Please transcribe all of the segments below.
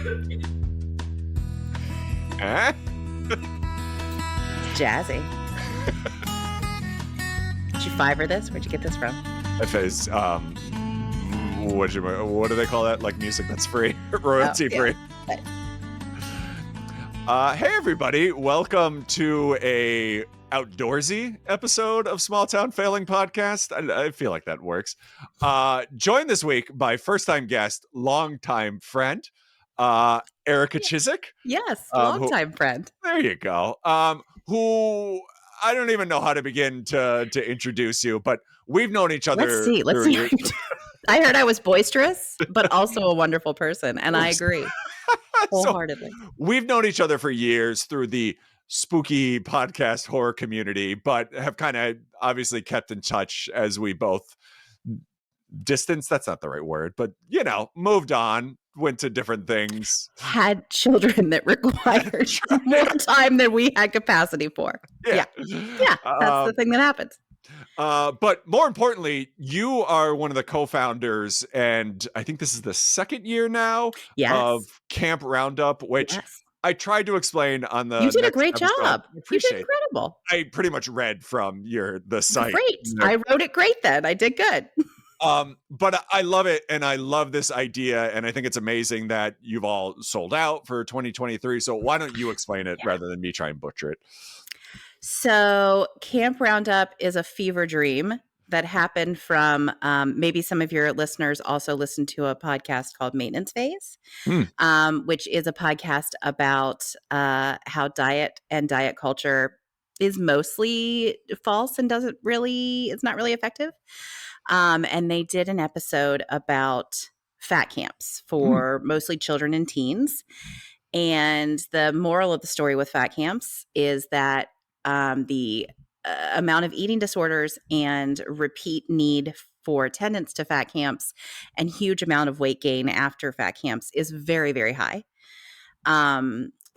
Huh? Jazzy. Did you Fiverr this? Where'd you get this from? If it's what do they call that? Like music that's free, royalty free. Hey everybody, welcome to a outdoorsy episode of Small Town Failing Podcast. I feel like that works. Joined this week by first-time guest, longtime friend, Erica Chiseck. Yes, longtime friend. There you go. Who I don't even know how to begin to introduce you, but we've known each other. Let's see. I heard I was boisterous, but also a wonderful person, and I agree wholeheartedly. So, we've known each other for years through the spooky podcast horror community, but have kind of obviously kept in touch as we both distance. That's not the right word, but moved on, went to different things, had children that required more time than we had capacity for. Yeah. That's the thing that happens. But more importantly, you are one of the co-founders, and I think this is the second year now of Camp RoundUp, which I tried to explain on the. You did a great job. You did incredible. I pretty much read from the site. Great. I wrote it great then. I did good. But I love it, and I love this idea, and I think it's amazing that you've all sold out for 2023. So why don't you explain it rather than me try and butcher it? So Camp RoundUp is a fever dream that happened from maybe some of your listeners also listened to a podcast called Maintenance Phase, which is a podcast about how diet and diet culture is mostly false and it's not really effective. And they did an episode about fat camps for mostly children and teens. And the moral of the story with fat camps is that the amount of eating disorders and repeat need for attendance to fat camps and huge amount of weight gain after fat camps is very, very high.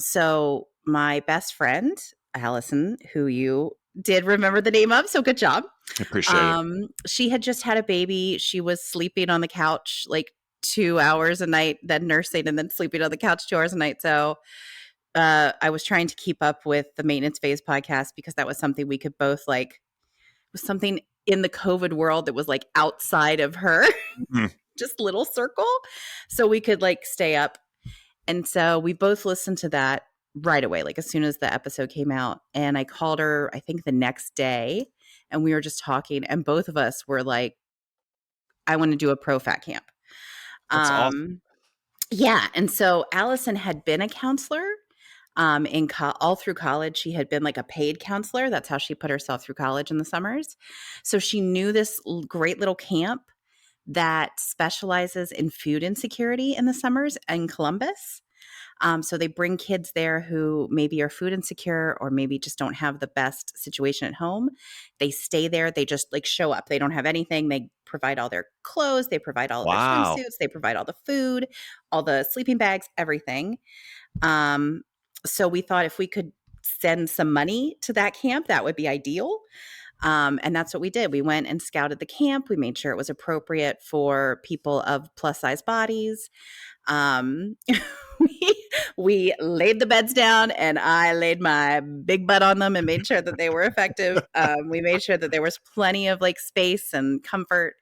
So my best friend, Allison, who you did remember the name of, so good job. I appreciate it. She had just had a baby. She was sleeping on the couch like 2 hours a night, then nursing, and then sleeping on the couch 2 hours a night. So I was trying to keep up with the Maintenance Phase podcast because that was something we could both was something in the COVID world that was like outside of her, just little circle. So we could stay up. And so we both listened to that right away, like as soon as the episode came out. And I called her, I think the next day, and we were just talking. And both of us were like, I want to do a pro fat camp. That's awesome. Yeah. And so Allison had been a counselor. All through college, she had been like a paid counselor. That's how she put herself through college in the summers. So she knew this great little camp that specializes in food insecurity in the summers in Columbus. So they bring kids there who maybe are food insecure or maybe just don't have the best situation at home. They stay there. They just show up. They don't have anything. They provide all their clothes. They provide all of their swimsuits. They provide all the food, all the sleeping bags, everything. So we thought if we could send some money to that camp, that would be ideal. And that's what we did. We went and scouted the camp. We made sure it was appropriate for people of plus size bodies. We laid the beds down and I laid my big butt on them and made sure that they were effective. We made sure that there was plenty of space and comfort.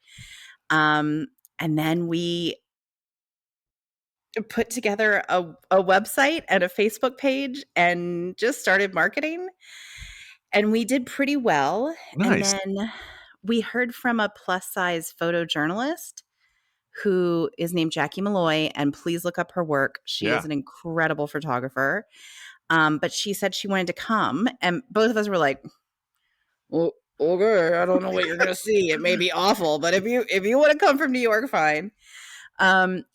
And then we put together a website and a Facebook page and just started marketing. And we did pretty well. Nice. And then we heard from a plus size photojournalist who is named Jackie Malloy. And please look up her work. She is an incredible photographer. But she said she wanted to come. And both of us were like, well, okay, I don't know what you're going to see. It may be awful. But if you want to come from New York, fine.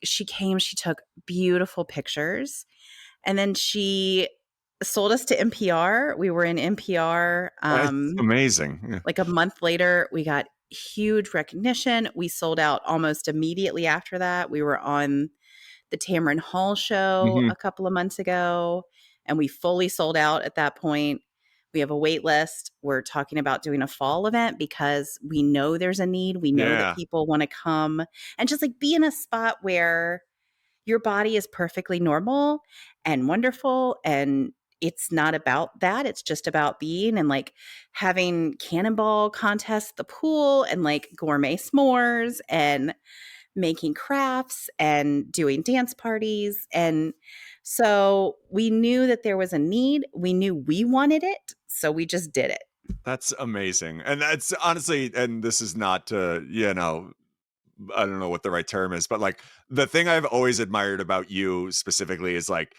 She came, she took beautiful pictures, and then she sold us to NPR. We were in NPR. That's amazing. Yeah. Like a month later, we got huge recognition. We sold out almost immediately after that. We were on the Tamron Hall show a couple of months ago, and we fully sold out at that point. We have a wait list. We're talking about doing a fall event because we know there's a need. We know that people want to come and just be in a spot where your body is perfectly normal and wonderful, and it's not about that. It's just about being and like having cannonball contests at the pool and like gourmet s'mores and making crafts and doing dance parties. And so we knew that there was a need. We knew we wanted it. So we just did it. That's amazing. And that's honestly, and this is not to, I don't know what the right term is, but like the thing I've always admired about you specifically is like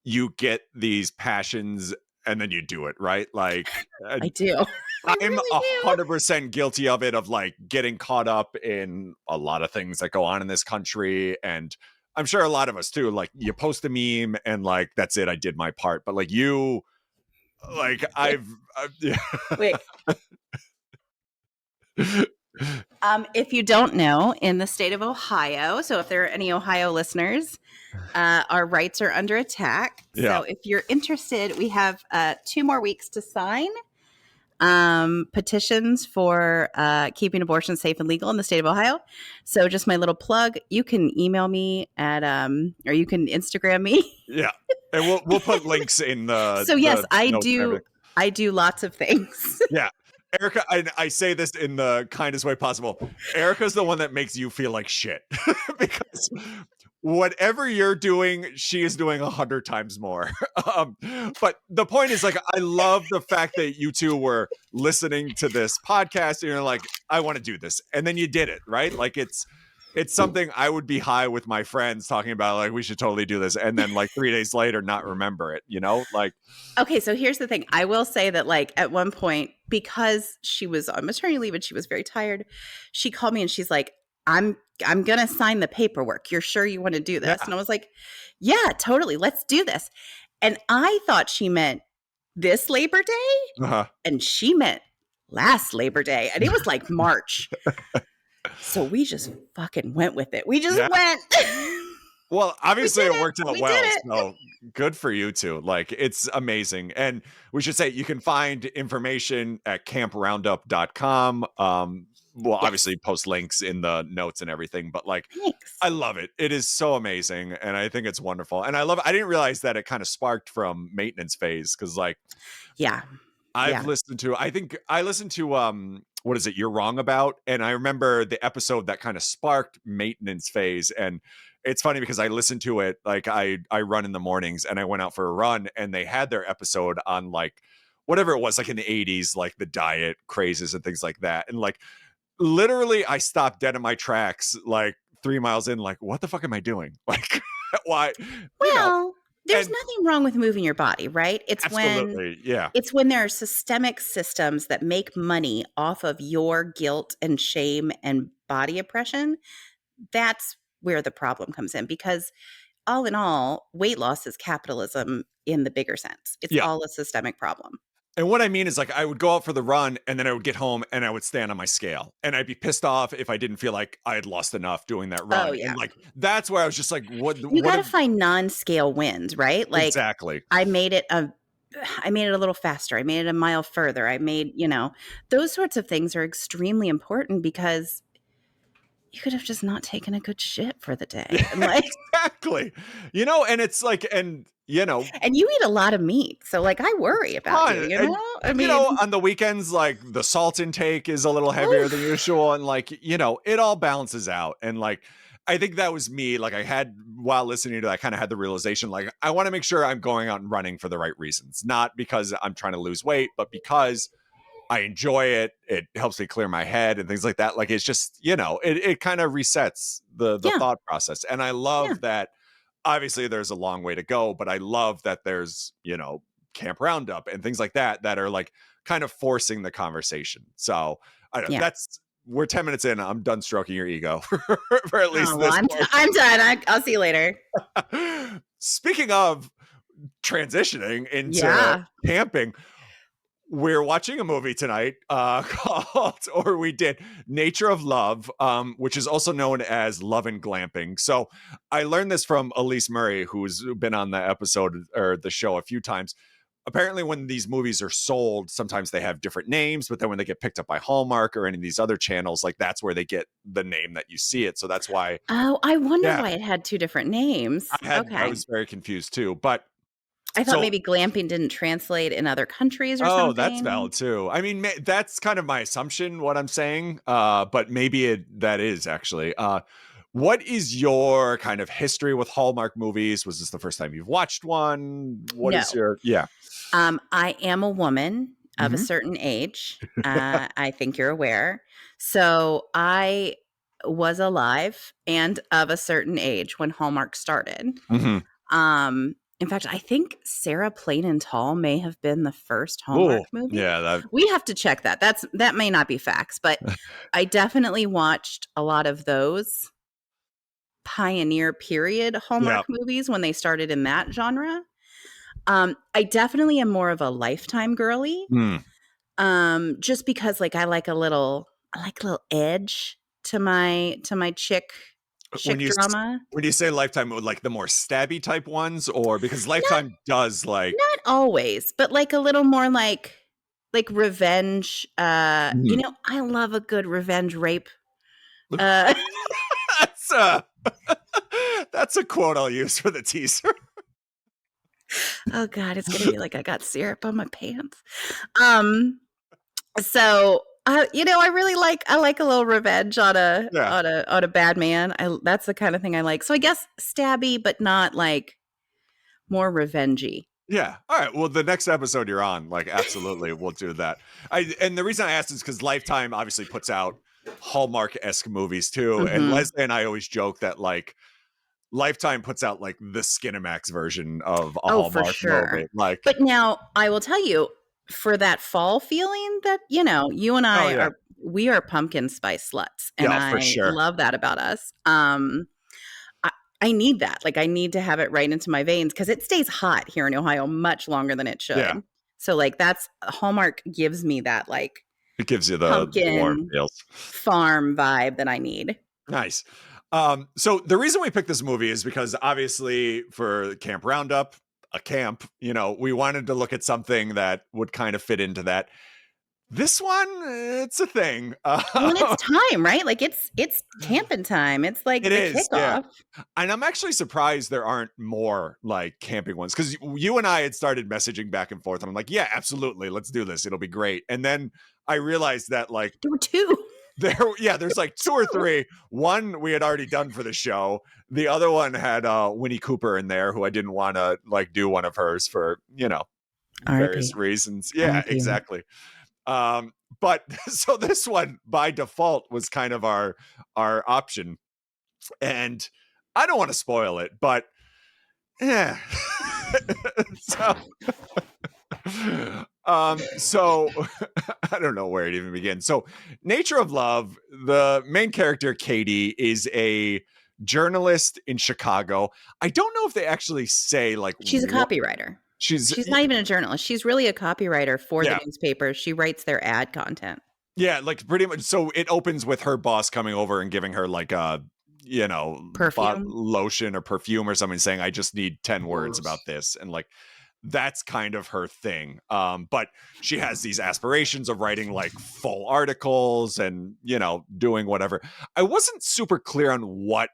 you get these passions and then you do it, right? Like I do. I I'm really do. 100% guilty of it, of like getting caught up in a lot of things that go on in this country. And I'm sure a lot of us too, like you post a meme and like, that's it, I did my part. But like you, like yeah. Wait. If you don't know, in the state of Ohio, so if there are any Ohio listeners, our rights are under attack. Yeah. So if you're interested, we have 2 more weeks to sign petitions for keeping abortion safe and legal in the state of Ohio. So just my little plug, you can email me at or you can Instagram me. Yeah. And we'll put links in the So yes, I notes and do everything. I do lots of things. Yeah. Erica, I say this in the kindest way possible. Erica's the one that makes you feel like shit because whatever you're doing, she is doing 100 times more. But the point is, like, I love the fact that you two were listening to this podcast and you're like, I want to do this. And then you did it, right? Like it's something I would be high with my friends talking about, like, we should totally do this. And then like 3 days later, not remember it, like. Okay, so here's the thing. I will say that like at one point, because she was on maternity leave and she was very tired, she called me and she's like, I'm gonna sign the paperwork. You're sure you want to do this? Yeah. And I was like, yeah, totally. Let's do this. And I thought she meant this Labor Day, Uh-huh. and she meant last Labor Day. And it was like March. So we just fucking went with it. We just went. Well, obviously it worked out well. It. So good for you two. Like, it's amazing. And we should say you can find information at camproundup.com. We'll obviously post links in the notes and everything, but like, Thanks. I love it. It is so amazing. And I think it's wonderful. And I didn't realize that it kind of sparked from maintenance phase. Cause like, I've listened to, I listened to, what is it? You're Wrong About. And I remember the episode that kind of sparked maintenance phase. And it's funny because I listened to it, like I run in the mornings and I went out for a run and they had their episode on like whatever it was, like in the 80s, like the diet crazes and things like that. And like literally I stopped dead in my tracks, like 3 miles in, like, what the fuck am I doing? Like, why? Well, there's nothing wrong with moving your body, right? It's It's when there are systemic systems that make money off of your guilt and shame and body oppression. That's where the problem comes in, because all in all, weight loss is capitalism in the bigger sense. It's all a systemic problem. And what I mean is, like, I would go out for the run and then I would get home and I would stand on my scale and I'd be pissed off if I didn't feel like I had lost enough doing that run. Oh, yeah. And like, that's where I was just like, you got to find non-scale wins, right? Like, exactly. I made it a little faster. I made it a mile further. I made, those sorts of things are extremely important because you could have just not taken a good shit for the day. And like, exactly. And it's like, and you eat a lot of meat. So like, I worry about you, and, I mean, on the weekends, like the salt intake is a little heavier than usual. And like, it all balances out. And like, I think that was me. Like while listening to that, I kind of had the realization, like, I want to make sure I'm going out and running for the right reasons, not because I'm trying to lose weight, but because I enjoy it. It helps me clear my head and things like that. Like, it's just, it kind of resets the thought process. And I love that. Obviously there's a long way to go, but I love that there's, Camp Roundup and things like that are like kind of forcing the conversation. So I don't know, we're 10 minutes in. I'm done stroking your ego for at least this. I'm done. I'll see you later. Speaking of transitioning into camping, we're watching a movie tonight we did Nature of Love, which is also known as Love and Glamping. So I learned this from Elise Murray, who's been on the episode or the show a few times. apparently when these movies are sold, sometimes they have different names, but then when they get picked up by Hallmark or any of these other channels, like that's where they get the name that you see it. So that's why, Oh, I wondered yeah, why it had 2 different names. I Okay. was very confused too. But I thought so, maybe glamping didn't translate in other countries or oh, that's something. valid too. I mean, that's kind of my assumption, what I'm saying. But maybe that is actually. What is your kind of history with Hallmark movies? Was this the first time you've watched one? What is No. your, yeah. I am a woman of a Hmm. certain age. I think you're aware. So I was alive and of a certain age when Hallmark started. Hmm. In fact, I think Sarah Plain and Tall may have been the first Oh, Hallmark movie. yeah. That, We have to check that. That may not be facts, but I definitely watched a lot of those pioneer period yeah. Hallmark movies when they started in that genre. I definitely am more of a Lifetime girly. Mm. Just because like I like a little edge to my When chick drama. when you say Lifetime, like the more stabby type ones, or because Not Lifetime does like. not always, but like a little more like revenge. Mhm. I love a good revenge rape. Uh That's that's a quote I'll use for the teaser. oh god, it's gonna be like I got syrup on my pants. Um So, I like a little revenge on a Yeah. on a on a bad man. That's the kind of thing I like. So I guess stabby, but not like more revengey. Yeah. All right. Well, the next episode you're on, like, absolutely, we'll do that. And the reason I asked is because Lifetime obviously puts out Hallmark-esque movies too. And Mhm. Leslie and I always joke that like Lifetime puts out like the Skinamax version of a Oh, for Hallmark movie. sure. Like, But now I will tell you, for that fall feeling that, you and oh I yeah. we are pumpkin spice sluts, and Yeah, for I sure. love that about us. I I need that. Like, I need to have it right into my veins because it stays hot here in Ohio much longer than it Yeah. should. So, like, that's Hallmark gives me that, like, It gives you the warm pumpkin feels. farm vibe that I need. Nice. So the reason we picked this movie is because obviously for Camp Roundup, a camp, we wanted to look at something that would kind of fit into that. This one, it's a thing. Well, and it's time, right? Like, it's camping time. It's, like, It the is, yeah. kickoff. And I'm actually surprised there aren't more like camping ones because you and I had started messaging back and forth, and I'm like, yeah, absolutely, let's do this. It'll be great. And then I realized that like There were 2. there's like 2 or 3. One we had already done for the show. The other one had Winnie Cooper in there, who I didn't want to like do one of hers for, various RIP. reasons. Yeah, RIP. exactly. But so this one by default was kind of our option. And I don't want to spoil it, but yeah. so so I don't know where it even begins. So Nature of Love, the main character Katie is a journalist in Chicago. I don't know if they actually say like She's a what copywriter. she's She's not even a journalist. She's really a copywriter for the yeah. newspaper. She writes their ad content. Yeah, like pretty much. So it opens with her boss coming over and giving her like a, Perfume. lotion or perfume or something, saying, "I just need 10 words about this," and like that's kind of her thing. But she has these aspirations of writing like full articles and doing whatever. I wasn't super clear on what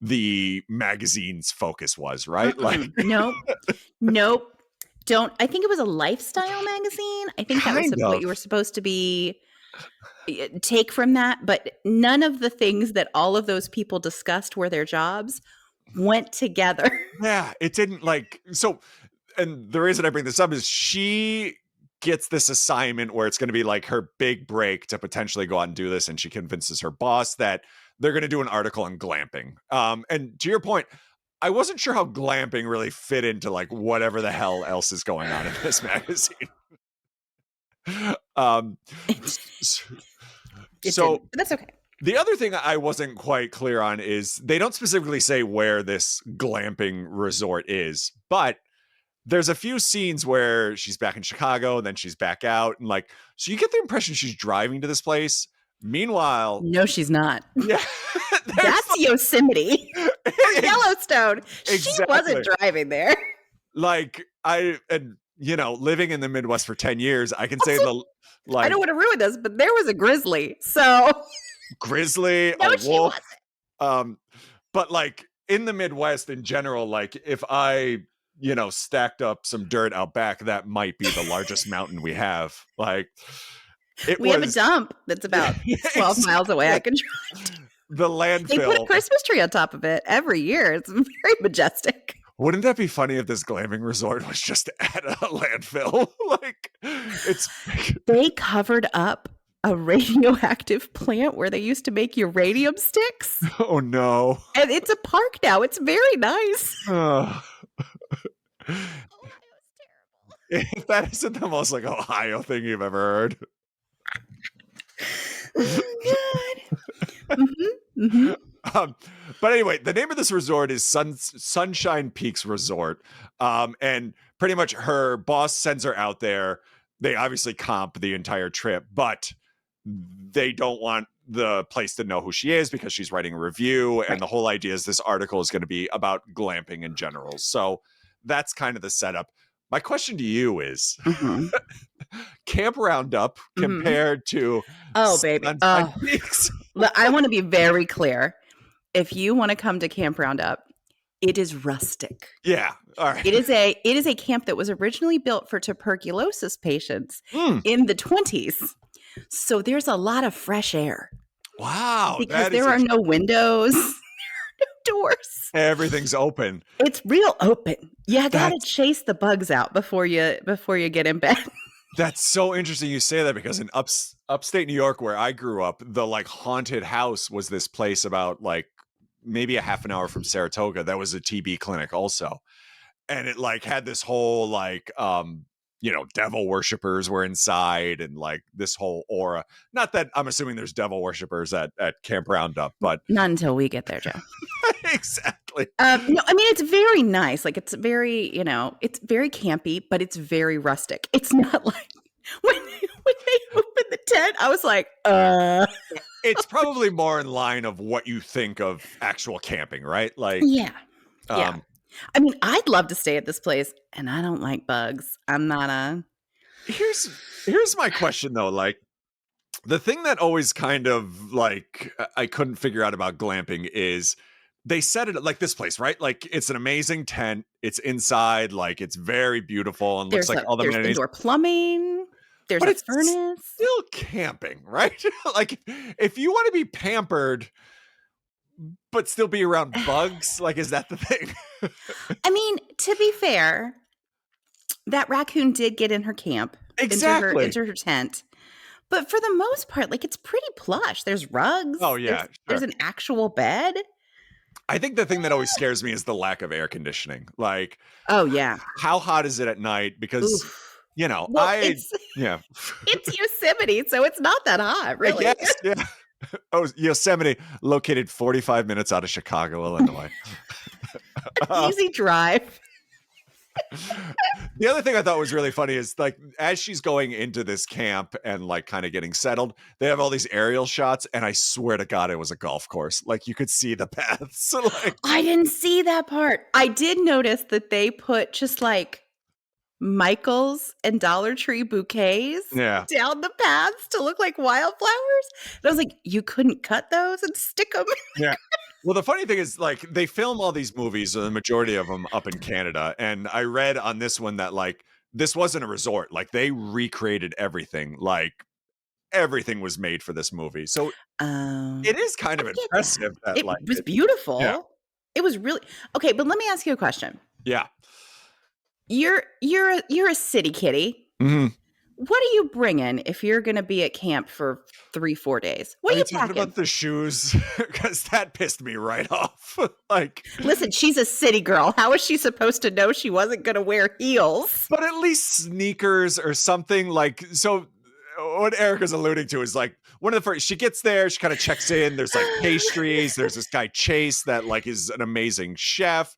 the magazine's focus was, right? Like, Nope. Nope. Don't I think it was a lifestyle magazine. I think that was kind what of. you were supposed to be take from that, but none of the things that all of those people discussed were their jobs went together. Yeah, it didn't like so. And the reason I bring this up is she gets this assignment where it's going to be like her big break to potentially go out and do this. And she convinces her boss that they're going to do an article on glamping. And to your point, I wasn't sure how glamping really fit into like whatever the hell else is going on in this magazine. um, It so didn't, but that's okay. the other thing I wasn't quite clear on is they don't specifically say where this glamping resort is, but there's a few scenes where she's back in Chicago and then she's back out and like, so you get the impression she's driving to this place. Meanwhile, No, she's not. yeah, That's Yosemite or Yellowstone. She exactly. wasn't driving there. Like and living in the Midwest for 10 years, I can say Also, I like don't want to ruin this, but there was a grizzly. So grizzly, no, a she wolf. wasn't. But like in the Midwest in general, like if I, stacked up some dirt out back, that might be the largest mountain we have. Like We have a dump that's about 12 miles away. I can drive to. The They put a landfill. Christmas tree on top of it every year. It's very majestic. Wouldn't that be funny if this glamping resort was just at a landfill? Like They covered up a radioactive plant where they used to make uranium sticks. Oh no. And it's a park now. It's very nice. Oh, it was terrible. If that isn't the most like Ohio thing you've ever heard. Oh God. Mm-hmm, mm-hmm. But anyway, the name of this resort is Sunshine Peaks Resort. And pretty much her boss sends her out there. They obviously comp the entire trip, but they don't want the place to know who she is because she's writing a review. And the whole idea is this article is going to be about glamping in general. So that's kind of the setup. My question to you is Camp RoundUp compared to baby. Peaks. I want to be very clear. If you want to come to Camp RoundUp, it is rustic. Yeah. All right. It is a camp that was originally built for tuberculosis patients in the 20s. So there's a lot of fresh air. Wow. Because there are no windows. There are no doors. Everything's open. It's real open. You got to chase the bugs out before you get in bed. That's so interesting you say that because in upstate New York where I grew up, the like haunted house was this place about like maybe a half an hour from Saratoga that was a TB clinic also. And it like had this whole like devil worshippers were inside and like this whole aura. Not that I'm assuming there's devil worshippers at Camp RoundUp, but not until we get there, Joe. Exactly. No, I mean it's very nice. Like it's very, it's very campy, but it's very rustic. It's not like when they opened the tent, I was like, It's probably more in line of what you think of actual camping, right? Like yeah. I mean, I'd love to stay at this place, and I don't like bugs. I'm not a. Here's my question though. Like, the thing that always kind of like I couldn't figure out about glamping is they set it like this place, right? Like, it's an amazing tent. It's inside, like it's very beautiful and looks like all the there's amenities. Indoor plumbing. There's a furnace. Still camping, right? Like, if you want to be pampered but still be around bugs, like, is that the thing? I mean, to be fair, that raccoon did get in her camp, exactly, into her tent. But for the most part, like, it's pretty plush. There's rugs. Oh yeah, there's an actual bed. I think the thing that always scares me is the lack of air conditioning. Like, oh yeah, how hot is it at night? Because it's Yosemite, so it's not that hot, really. Yes, yeah. Oh, Yosemite, located 45 minutes out of Chicago, Illinois. Easy drive. The other thing I thought was really funny is like as she's going into this camp and like kind of getting settled, they have all these aerial shots, and I swear to God, it was a golf course. Like you could see the paths. Like, I didn't see that part. I did notice that they put just like Michael's and Dollar Tree bouquets down the paths to look like wildflowers. And I was like, you couldn't cut those and stick them? Yeah. Well, the funny thing is, like, they film all these movies, the majority of them up in Canada. And I read on this one that, like, this wasn't a resort. Like, they recreated everything. Like, everything was made for this movie. So it is kind of impressive. It was beautiful. Yeah. It was really okay. But let me ask you a question. Yeah. You're a city kitty. Mm-hmm. What are you bringing if you're going to be at camp for 3-4 days? What are you talking about the shoes? Because that pissed me right off. Like, listen, she's a city girl. How is she supposed to know she wasn't going to wear heels? But at least sneakers or something. Like, so what Erica's alluding to is like one of the first, she gets there, she kind of checks in. There's like pastries. There's this guy Chase that like is an amazing chef.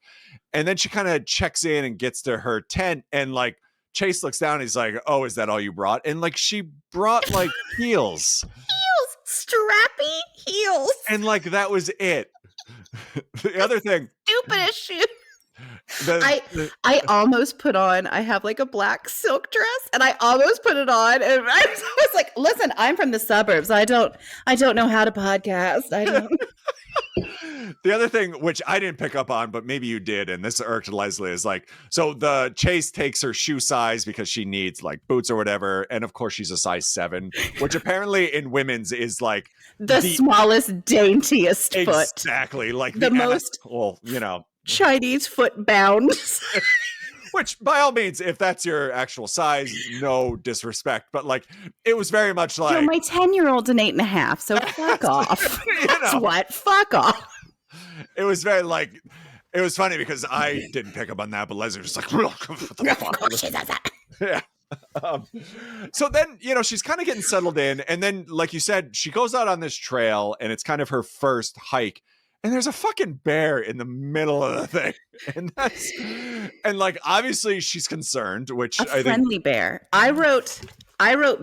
And then she kind of checks in and gets to her tent, and like Chase looks down and he's like, oh, is that all you brought? And like she brought like heels. Strappy heels. And like that was it. The other thing. Stupidest shoe. I almost put on, I have like a black silk dress and I almost put it on and I was like, listen, I'm from the suburbs. I don't know how to podcast. I don't. The other thing, which I didn't pick up on, but maybe you did, and this irked Leslie, is like, so the Chase takes her shoe size because she needs like boots or whatever. And of course she's a size 7, which apparently in women's is like the smallest, daintiest foot. Exactly. Like the most, well, you know, Chinese foot bound. Which, by all means, if that's your actual size, no disrespect. But like, it was very much like, my 10-year-old's an 8.5, so fuck off. That's what? Fuck off. It was very like, it was funny because I didn't pick up on that, but Leslie was just like, what the fuck? Of course she does that. Yeah. So then, you know, she's kind of getting settled in. And then, like you said, she goes out on this trail and it's kind of her first hike. And there's a fucking bear in the middle of the thing. And like, obviously she's concerned, which I think. Friendly bear. I wrote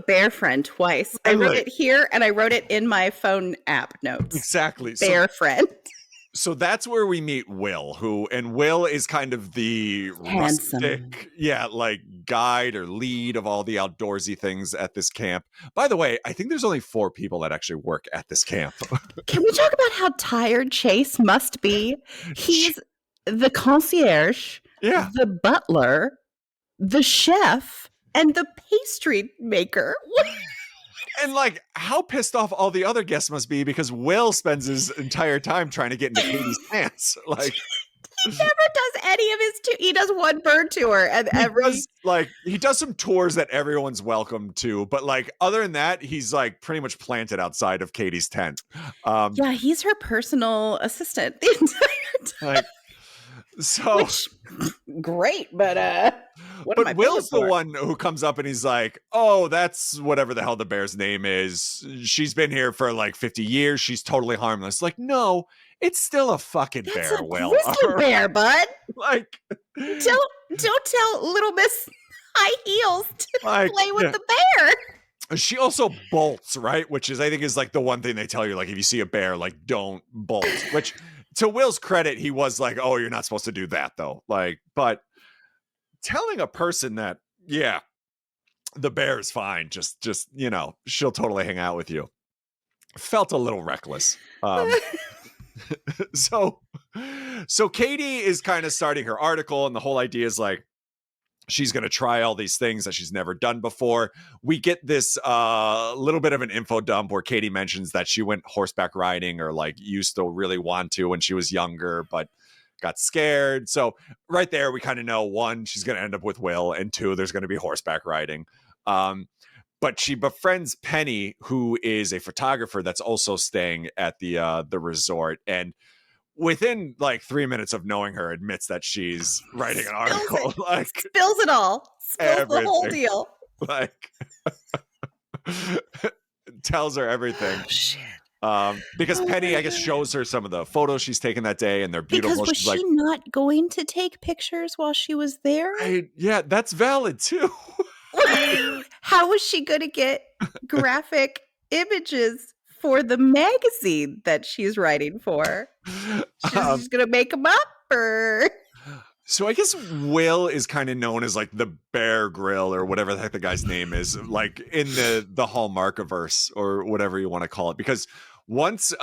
bear friend twice. I wrote it here and I wrote it in my phone app notes. Exactly. Bear friend. So that's where we meet Will, and Will is kind of the handsome, rustic, like guide or lead of all the outdoorsy things at this camp. By the way, I think there's only 4 people that actually work at this camp. Can we talk about how tired Chase must be? He's the concierge, the butler, the chef, and the pastry maker. And like, how pissed off all the other guests must be because Will spends his entire time trying to get into Katie's pants. Like, he never does any of his he does one bird tour and he does some tours that everyone's welcome to, but like other than that, he's like pretty much planted outside of Katie's tent. He's her personal assistant the entire time. Great, but Will's the one who comes up and he's like, oh, that's whatever the hell the bear's name is. She's been here for like 50 years. She's totally harmless. Like, no, it's still a fucking bear, Will. Grizzly bear, bud. Like, don't tell little Miss High Heels to play with the bear. She also bolts, right? Which is, I think, is like the one thing they tell you, like, if you see a bear, like, don't bolt. Which, to Will's credit, he was like, oh, you're not supposed to do that, though. Like, but telling a person that, the bear is fine, just you know, she'll totally hang out with you, felt a little reckless. So Katie is kind of starting her article, and the whole idea is like, she's going to try all these things that she's never done before. We get this little bit of an info dump where Katie mentions that she went horseback riding, or like used to really want to when she was younger, but got scared. So right there, we kind of know, 1, she's going to end up with Will, and 2, there's going to be horseback riding. But she befriends Penny, who is a photographer that's also staying at the resort, and within like 3 minutes of knowing her, admits that she's writing an article. Like, spills it all. Spills the whole deal. Like, tells her everything. Oh, shit. Because Penny, I guess, shows her some of the photos she's taken that day, and they're beautiful. Because was she not going to take pictures while she was there? Yeah, that's valid too. How was she going to get graphic images for the magazine that she's writing for? She's going to make them up, or? So I guess Will is kind of known as like the Bear Grill, or whatever the heck the guy's name is, like in the Hallmark-averse, or whatever you want to call it. Because once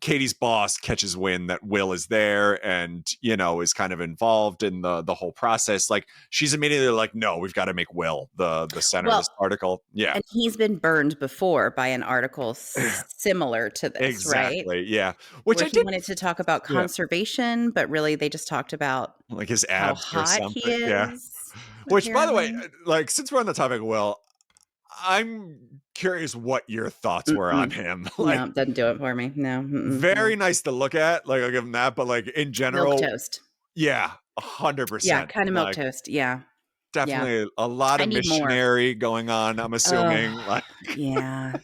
Katie's boss catches wind that Will is there and, you know, is kind of involved in the whole process, like, she's immediately like, no, we've got to make Will the center of this article. Yeah. And he's been burned before by an article similar to this, exactly, right? Yeah. Which he wanted to talk about conservation, but really they just talked about like his abs how hot or something. He is, yeah. Which, by the way, like, since we're on the topic of Will, I'm curious what your thoughts were on him. Like, no, doesn't do it for me. No. Very nice to look at. Like, I'll give him that. But like, in general, milquetoast. Yeah, 100%. Yeah, kind of milquetoast. Yeah, definitely a lot of missionary going on, I'm assuming. Yeah.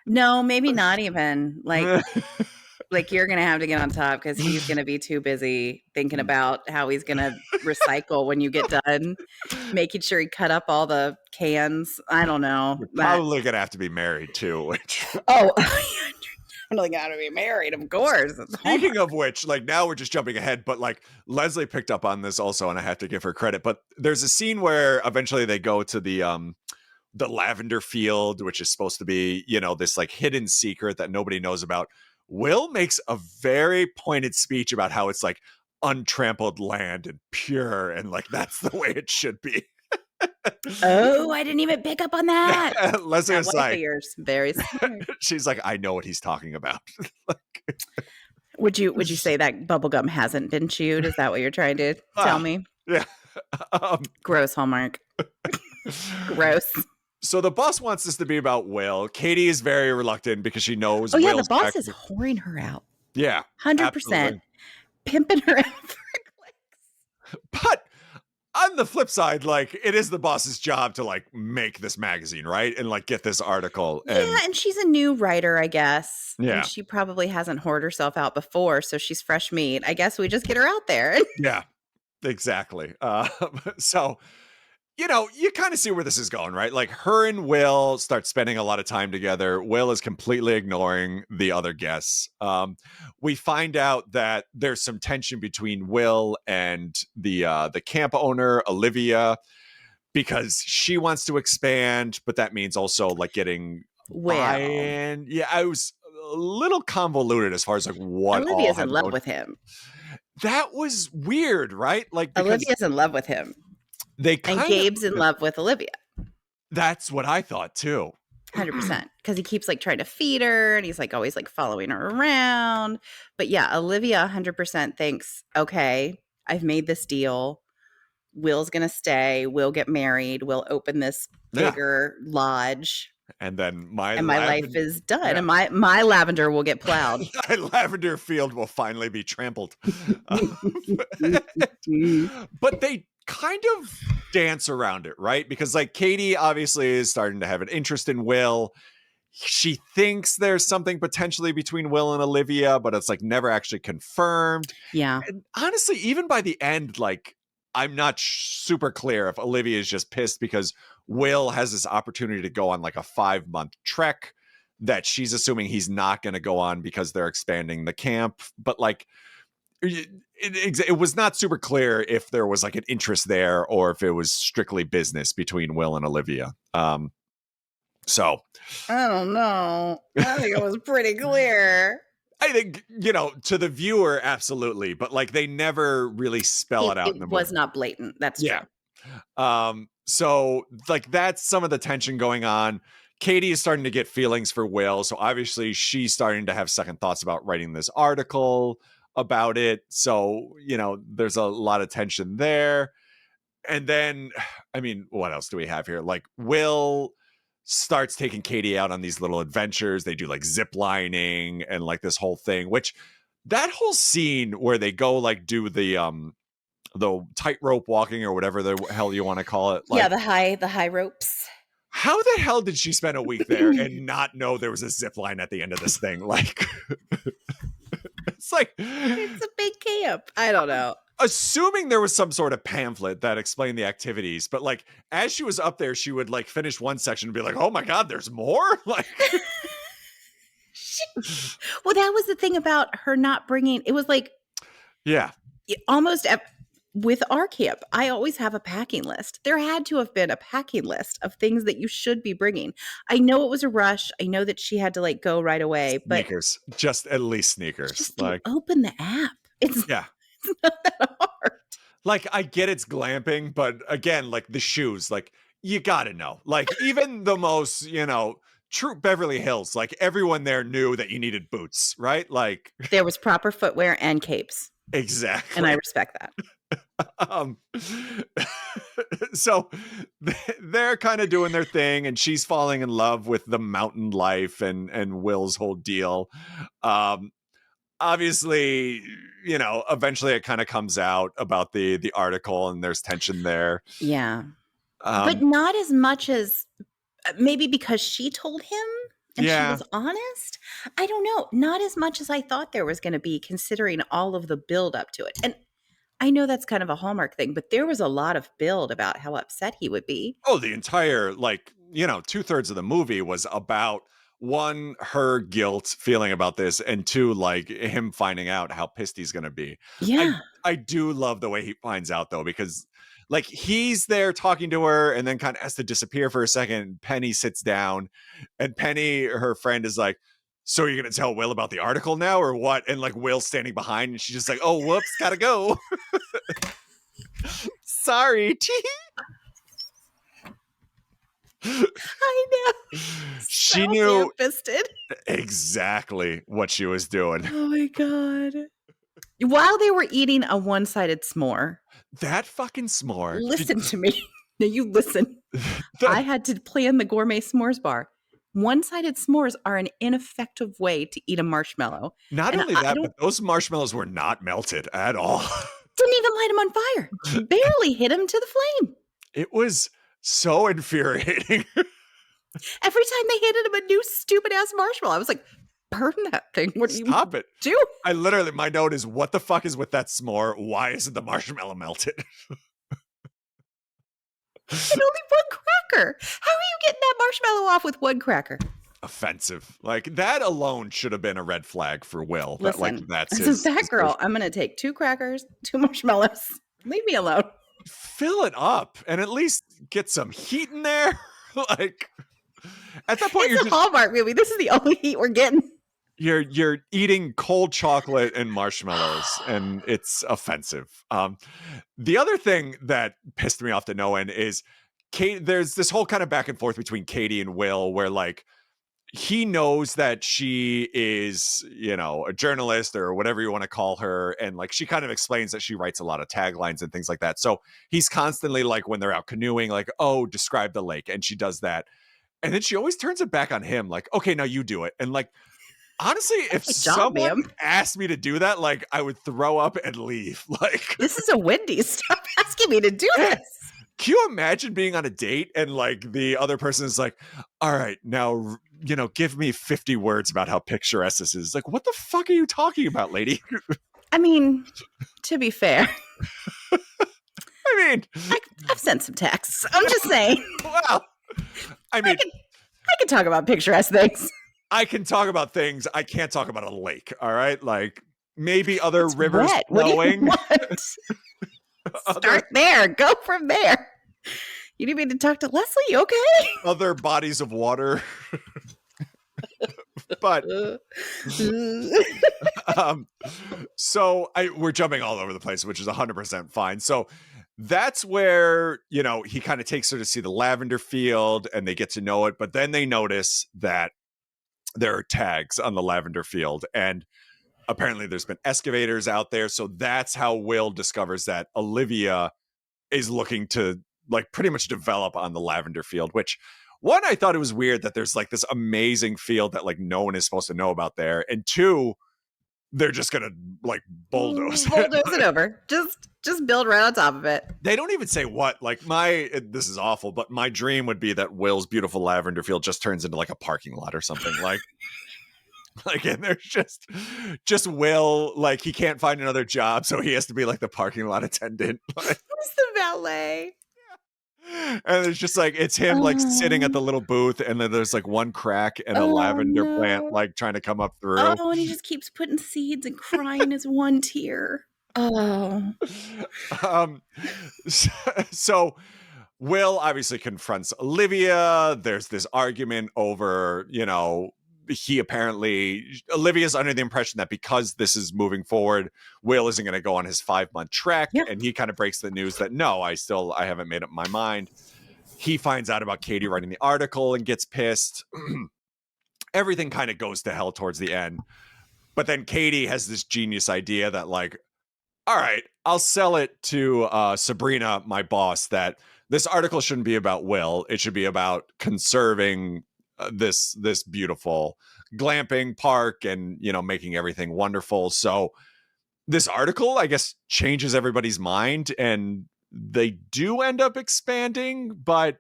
No, maybe not even. Like you're going to have to get on top, because he's going to be too busy thinking about how he's going to recycle when you get done, making sure he cut up all the cans. I don't know. You're probably going to have to be married too. Which... Oh, definitely got to be married, of course. It's Speaking Hallmark. of which, like now we're just jumping ahead, but like Leslie picked up on this also, and I have to give her credit. But there's a scene where eventually they go to the lavender field, which is supposed to be, this like hidden secret that nobody knows about. Will makes a very pointed speech about how it's like untrampled land and pure, and like that's the way it should be. Oh, I didn't even pick up on that. Leslie That was wife like, of yours, very smart. she's like, I know what he's talking about. Would you say that bubblegum hasn't been chewed? Is that what you're trying to tell me? Yeah. Gross, Hallmark. Gross. So the boss wants this to be about Will. Katie is very reluctant because she knows Oh yeah, the Will's boss back. is whoring her out. Yeah, 100%. absolutely. Pimping her out for clicks. But on the flip side, like it is the boss's job to like make this magazine, right? And like get this article. Yeah, and she's a new writer, I guess. Yeah. And she probably hasn't whored herself out before, so she's fresh meat. I guess we just get her out there. Yeah, exactly. So, you kind of see where this is going, right? Like her and Will start spending a lot of time together. Will is completely ignoring the other guests. We find out that there's some tension between Will and the camp owner, Olivia, because she wants to expand, but that means also like getting buy-in. Yeah, I was a little convoluted as far as like what Olivia's all in love with him. That was weird, right? Like because Olivia's in love with him. they And Gabe's in love with Olivia. That's what I thought too. 100%. Because he keeps like trying to feed her and he's like always like following her around. But yeah, Olivia 100% thinks, okay, I've made this deal. Will's going to stay. We'll get married. We'll open this bigger lodge. And then my life is done. Yeah. And my lavender will get plowed. My lavender field will finally be trampled. But they kind of dance around it, right? Because like Katie obviously is starting to have an interest in Will. She thinks there's something potentially between Will and Olivia, but it's like never actually confirmed. Yeah. And honestly, even by the end, like I'm not super clear if Olivia is just pissed because Will has this opportunity to go on like a 5-month trek that she's assuming he's not going to go on because they're expanding the camp. But like, it was not super clear if there was like an interest there or if it was strictly business between Will and Olivia. So I don't know. I think it was pretty clear. I think, to the viewer, absolutely. But like they never really spell it out in the movie. It was not blatant. That's true. So like that's some of the tension going on. Katie is starting to get feelings for Will. So obviously she's starting to have second thoughts about writing this article about it. So, there's a lot of tension there. And then, I mean, what else do we have here? Like Will starts taking Katie out on these little adventures. They do like zip lining and like this whole thing, which that whole scene where they go like do the tightrope walking or whatever the hell you want to call it. Like, yeah, the high ropes. How the hell did she spend a week there and not know there was a zip line at the end of this thing? Like, it's like it's a big camp. I don't know. Assuming there was some sort of pamphlet that explained the activities, but like as she was up there, she would like finish one section and be like, "Oh my God, there's more!" Like, well, that was the thing about her not bringing. It was like, almost. With our camp, I always have a packing list. There had to have been a packing list of things that you should be bringing. I know it was a rush. I know that she had to like go right away. Sneakers, just at least sneakers. Just like open the app. It's not that hard. Like I get it's glamping, but again, like the shoes, like you gotta know. Like even the most, true Beverly Hills, like everyone there knew that you needed boots, right? Like there was proper footwear and capes. Exactly. And I respect that. So they're kind of doing their thing and she's falling in love with the mountain life and Will's whole deal. Obviously, eventually it kind of comes out about the article and there's tension there. Yeah. But not as much as maybe because she told him and she was honest. I don't know. Not as much as I thought there was going to be considering all of the build up to it. And I know that's kind of a Hallmark thing, but there was a lot of build about how upset he would be. Oh, the entire, 2/3 of the movie was about one, her guilt feeling about this, and two, like him finding out how pissed he's gonna be. Yeah. I do love the way he finds out though, because like he's there talking to her and then kind of has to disappear for a second. Penny sits down, and Penny, her friend, is like, so you're gonna tell Will about the article now or what? And like Will's standing behind, and she's just like, oh whoops, gotta go. Sorry. I know. She So knew ham-fisted. exactly what she was doing. Oh my God. While they were eating a one-sided s'more, That fucking s'more. listen to me. Now you listen. The- I had to plan the gourmet s'mores bar. One-sided s'mores are an ineffective way to eat a marshmallow. Not And only I that, don't- but those marshmallows were not melted at all. Didn't even light them on fire. Barely hit them to the flame. It was so infuriating. Every time they handed him a new stupid ass marshmallow, I was like, burn that thing. What do you Stop it. do? I literally, my note is, what the fuck is with that s'more? Why isn't the marshmallow melted? And only one cracker. How are you getting that marshmallow off with one cracker? Offensive. Like that alone should have been a red flag for Will. Listen, like that's as his, that his girl, version. I'm going to take 2 crackers, 2 marshmallows. Leave me alone. Fill it up and at least get some heat in there. Like at that point, It's a Hallmark movie. This is the only heat we're getting. you're eating cold chocolate and marshmallows, and it's offensive. The other thing that pissed me off to no end is Kate. There's this whole kind of back and forth between Katie and Will, where like he knows that she is, you know, a journalist or whatever you want to call her, and like she kind of explains that she writes a lot of taglines and things like that. So he's constantly like when they're out canoeing, like, oh, describe the lake, and she does that. And then she always turns it back on him, like, okay, now you do it. And like, honestly, if Good job, someone ma'am. asked me to do that, like, I would throw up and leave. Like, This is a Wendy's. Stop asking me to do Yeah. this. can you imagine being on a date and like the other person is like, all right, now, you know, give me 50 words about how picturesque this is. Like, what the fuck are you talking about, lady? I mean, to be fair, I mean, I've sent some texts. I'm just saying. well, I mean, I can talk about picturesque things. I can talk about things. I can't talk about a lake. All right. Like maybe other It's rivers wet. What do you flowing. want? Start there. Go from there. You need me to talk to Leslie? You okay? Other bodies of water. But so we're jumping all over the place, which is 100% fine. So that's where, you know, he kind of takes her to see the lavender field and they get to know it. But then they notice that there are tags on the lavender field, and apparently there's been excavators out there. So that's how Will discovers that Olivia is looking to like pretty much develop on the lavender field, which one, I thought it was weird that there's like this amazing field that like no one is supposed to know about there. And two, they're just going to like bulldoze it over. Just build right on top of it. They don't even say what. Like this is awful, but my dream would be that Will's beautiful lavender field just turns into like a parking lot or something. Like, and there's just Will, like he can't find another job, so he has to be like the parking lot attendant. Who's the valet? And it's just like it's him like sitting at the little booth, and then there's like one crack and a lavender plant like trying to come up through. Oh, and he just keeps putting seeds and crying his one tear. Oh. So Will obviously confronts Olivia. There's this argument over, you know, Olivia's under the impression that because this is moving forward, Will isn't going to go on his 5-month trek. Yeah. And he kind of breaks the news that no, I haven't made up my mind. He finds out about Katie writing the article and gets pissed. Everything kind of goes to hell towards the end. But then Katie has this genius idea that like, all right, I'll sell it to Sabrina, my boss, that this article shouldn't be about Will. It should be about conserving this beautiful glamping park and, you know, making everything wonderful. So this article, I guess, changes everybody's mind, and they do end up expanding, but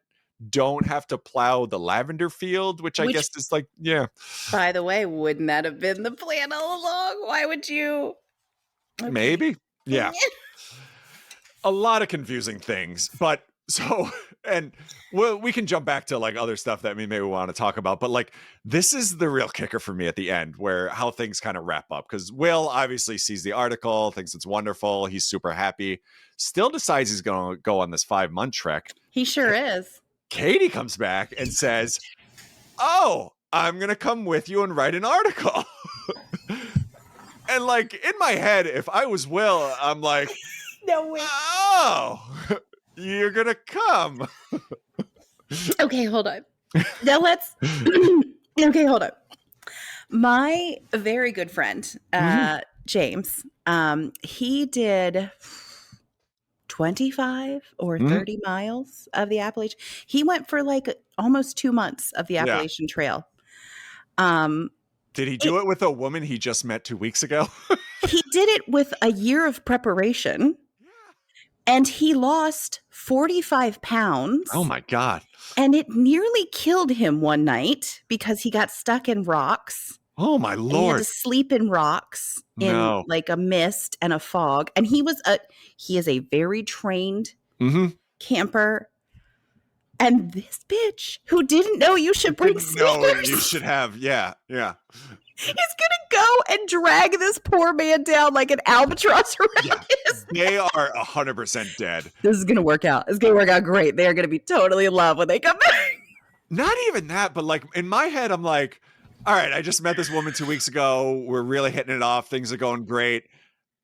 don't have to plow the lavender field, which I guess is like, yeah. By the way, wouldn't that have been the plan all along? Why would you? Okay. Maybe. Yeah. A lot of confusing things, but So, and we can jump back to like other stuff that we maybe want to talk about, but like this is the real kicker for me at the end, where how things kind of wrap up. Because Will obviously sees the article, thinks it's wonderful, he's super happy, still decides he's going to go on this 5-month trek. He sure is. Katie comes back and says, "Oh, I'm going to come with you and write an article." And like in my head, if I was Will, I'm like, No way. "Oh, you're going to come." Okay, hold on. Now let's. Okay, hold on. My very good friend, James, he did 25 or 30 miles of the Appalachian. He went for like almost 2 months of the Appalachian Trail. Did he do it with a woman he just met 2 weeks ago? He did it with a year of preparation. And he lost 45 pounds. Oh my God. And it nearly killed him one night because he got stuck in rocks. Oh my Lord. He had to sleep in rocks in like a mist and a fog. And he is a very trained camper. And this bitch who didn't know you should bring sneakers. You should have. Yeah. He's going to go and drag this poor man down like an albatross around his neck. They are 100% dead. This is going to work out. It's going to work out great. They're going to be totally in love when they come back. Not even that, but like in my head, I'm like, all right, I just met this woman 2 weeks ago. We're really hitting it off. Things are going great.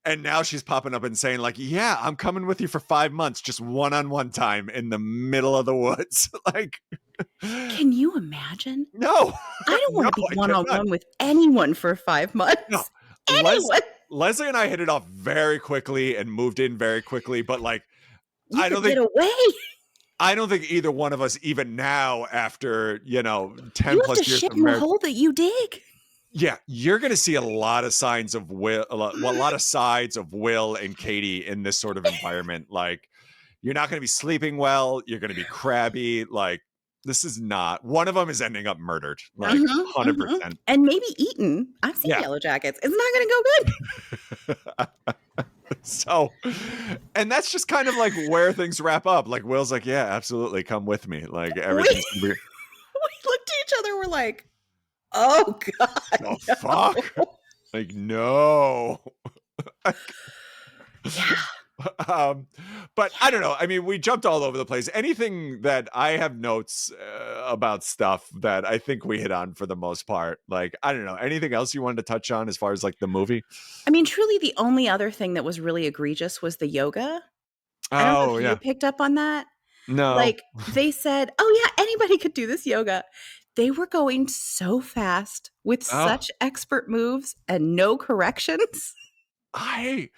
And now she's popping up and saying like, yeah, I'm coming with you for 5 months, just one-on-one time in the middle of the woods. Like, can you imagine? No. I don't want to be one-on-one with anyone for 5 months. No. Anyone. Leslie and I hit it off very quickly and moved in very quickly, but like, I don't think get away. I don't think either one of us, even now, after 10 you plus years shit of in the marriage, hole that you dig. Yeah, you're going to see a lot of signs of Will, a lot of sides of Will and Katie in this sort of environment. Like, you're not going to be sleeping well. You're going to be crabby. Like, this is not. One of them is ending up murdered, like 100%, and maybe eaten. I've seen Yellow Jackets. It's not going to go good. So, and that's just kind of like where things wrap up. Like Will's like, yeah, absolutely, come with me. Like everything's we looked at each other. We're like, oh God, oh fuck, like no. Yeah. But I don't know. I mean, we jumped all over the place. Anything that I have notes about stuff that I think we hit on for the most part. Like, I don't know. Anything else you wanted to touch on as far as like the movie? I mean, truly the only other thing that was really egregious was the yoga. I don't know if you picked up on that. No. Like they said, oh yeah, anybody could do this yoga. They were going so fast with such expert moves and no corrections. I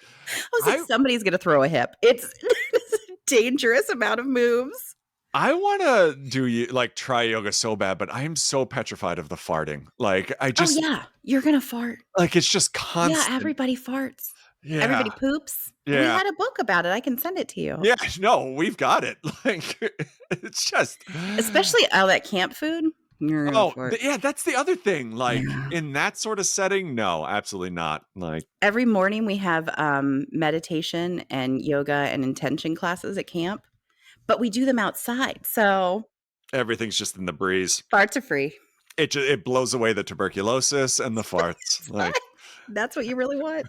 was like, somebody's going to throw a hip. It's a dangerous amount of moves. I want to try yoga so bad, but I am so petrified of the farting. Like, I just. Oh, yeah. You're going to fart. Like, it's just constant. Yeah, everybody farts. Yeah. Everybody poops. Yeah. We had a book about it. I can send it to you. Yeah, no, we've got it. Like, it's just. Especially all that camp food. Yeah, that's the other thing. Like in that sort of setting, no, absolutely not. Like every morning we have meditation and yoga and intention classes at camp, but we do them outside. So everything's just in the breeze. Farts are free. It blows away the tuberculosis and the farts. Like that's what you really want.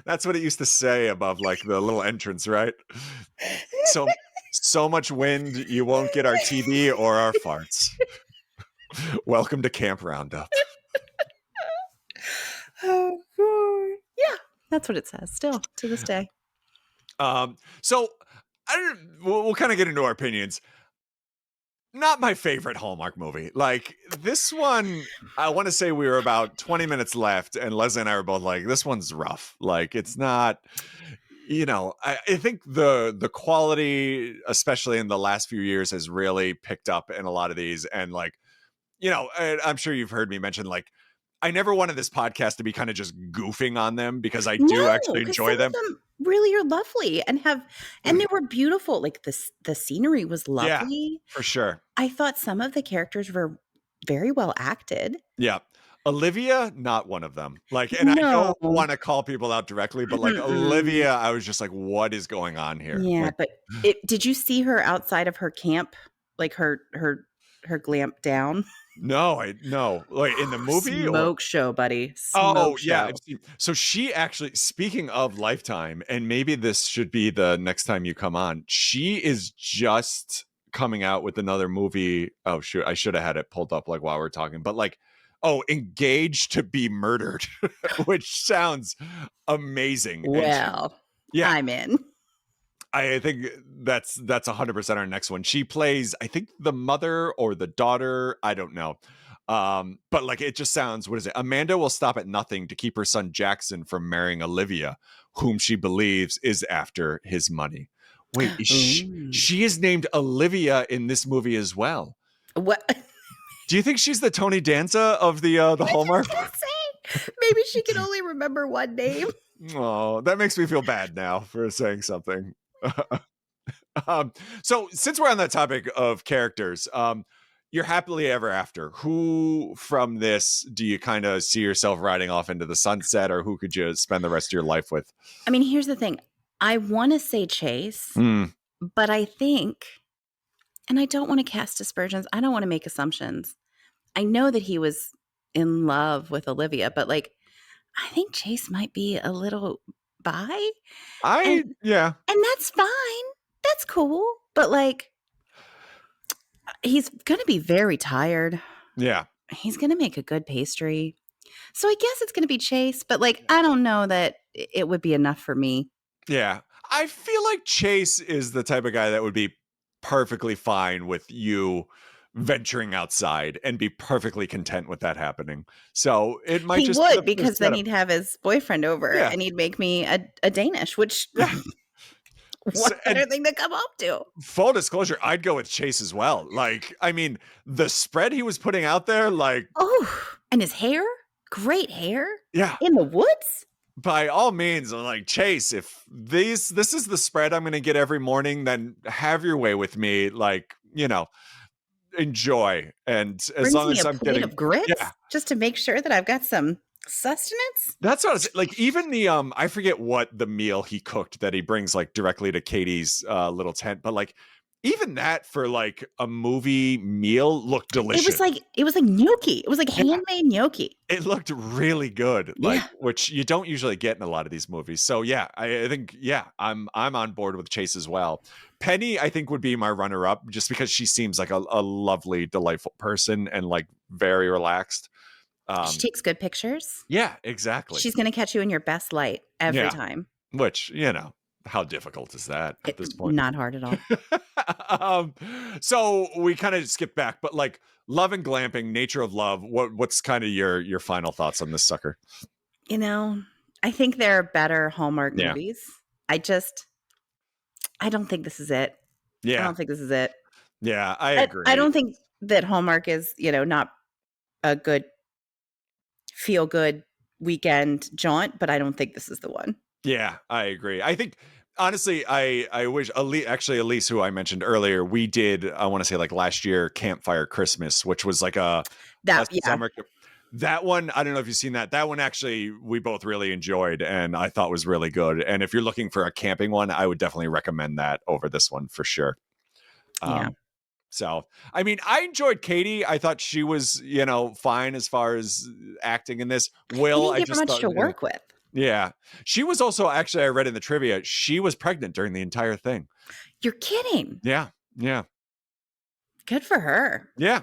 That's what it used to say above like the little entrance, right? So much wind, you won't get our TB or our farts. Welcome to Camp RoundUp. Oh, God. Yeah, that's what it says still to this day. So we'll kind of get into our opinions. Not my favorite Hallmark movie. Like this one, I want to say we were about 20 minutes left, and Leslie and I were both like, "This one's rough. Like it's not." I think the quality, especially in the last few years, has really picked up in a lot of these, and like. I'm sure you've heard me mention, like, I never wanted this podcast to be kind of just goofing on them because I do actually enjoy them. Really are lovely and they were beautiful. Like the scenery was lovely. Yeah, for sure. I thought some of the characters were very well acted. Yeah. Olivia, not one of them. Like, and I don't No. want to call people out directly, but like Mm-mm. Olivia, I was just like, what is going on here? Yeah, Like, but did you see her outside of her camp? Like her glamp down? no, no. Like in the movie or Smoke show, buddy. oh Smoke yeah, I've show. seen. So she actually, speaking of Lifetime, and maybe this should be the next time you come on. She is just coming out with another movie. Oh shoot, I should have had it pulled up like while we're talking, but like, oh, Engaged to be Murdered, which sounds amazing. And she, Well, yeah, I'm in. I think that's 100% our next one. She plays, I think, the mother or the daughter. I don't know. But like it just sounds, what is it? Amanda will stop at nothing to keep her son Jackson from marrying Olivia, whom she believes is after his money. Wait, Ooh. she is named Olivia in this movie as well. What? Do you think she's the Tony Danza of the I was Hallmark? just gonna say, maybe she can only remember one name. Oh, that makes me feel bad now for saying something. So since we're on that topic of characters, you're happily ever after. Who from this do you kind of see yourself riding off into the sunset, or who could you spend the rest of your life with? I mean, here's the thing. I want to say Chase, Mm, but I think, and I don't want to cast aspersions. I don't want to make assumptions. I know that he was in love with Olivia, but like, I think Chase might be a little bi, and yeah, that's fine. That's cool. But like, he's going to be very tired. yeah. He's going to make a good pastry. So I guess it's going to be Chase, but like, I don't know that it would be enough for me. Yeah. I feel like Chase is the type of guy that would be perfectly fine with you venturing outside and be perfectly content with that happening. So it might He just be the would, first because then setup. he'd have his boyfriend over Yeah. and he'd make me a Danish, which Yeah. what better And thing to come home to? full disclosure, I'd go with Chase as well. Like, I mean, the spread he was putting out there, like, Oh, and his hair? Great hair yeah, in the woods? by all means, I'm like, Chase, if this is the spread I'm gonna get every morning, then have your way with me. Like, enjoy. And as Brings long me as a I'm plate getting, of grits yeah, just to make sure that I've got some sustenance? that's what I was like. Even the I forget what the meal he cooked that he brings like directly to Katie's little tent, but like even that for like a movie meal looked delicious. It was like gnocchi. It was like Yeah, handmade gnocchi. it looked really good, like Yeah. which you don't usually get in a lot of these movies. So yeah, I think yeah, I'm on board with Chase as well. Penny, I think, would be my runner up just because she seems like a lovely, delightful person and like very relaxed. She Um, takes good pictures. yeah, exactly. She's going to catch you in your best light every Yeah. time. Which, how difficult is that at this point? Not hard at all. um, so we kind of skip back, but like love and glamping, nature of love. What's kind of your final thoughts on this sucker? You know, I think there are better Hallmark Yeah. movies. I don't think this is it. I Yeah. don't think this is it. Yeah, I I agree. don't think that Hallmark is, not a good feel good weekend jaunt, but I don't think this is the one. Yeah, I agree. I think honestly, I wish Elise, who I mentioned earlier, we did, I want to say like last year, Campfire Christmas, which was like a Yeah. summer. That one, I don't know if you've seen that. That one actually we both really enjoyed and I thought was really good. And if you're looking for a camping one, I would definitely recommend that over this one for sure. Yeah. So, I mean, I enjoyed Katie. I thought she was, fine as far as acting in this. They Will, didn't I give her just much thought, to work with. yeah. She was also, actually, I read in the trivia, she was pregnant during the entire thing. You're kidding. Yeah. Yeah. Good for her. Yeah.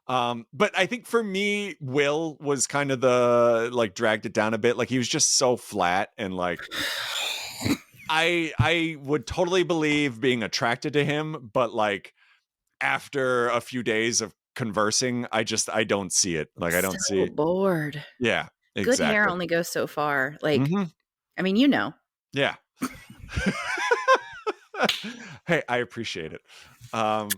But I think for me, Will was kind of the like dragged it down a bit. Like he was just so flat and like I would totally believe being attracted to him, but like after a few days of conversing, I don't see it. Like I don't see So it. bored. Yeah, Good hair exactly. only goes so far. Like, Hmm. I mean, Yeah. Hey, I appreciate it. Yeah.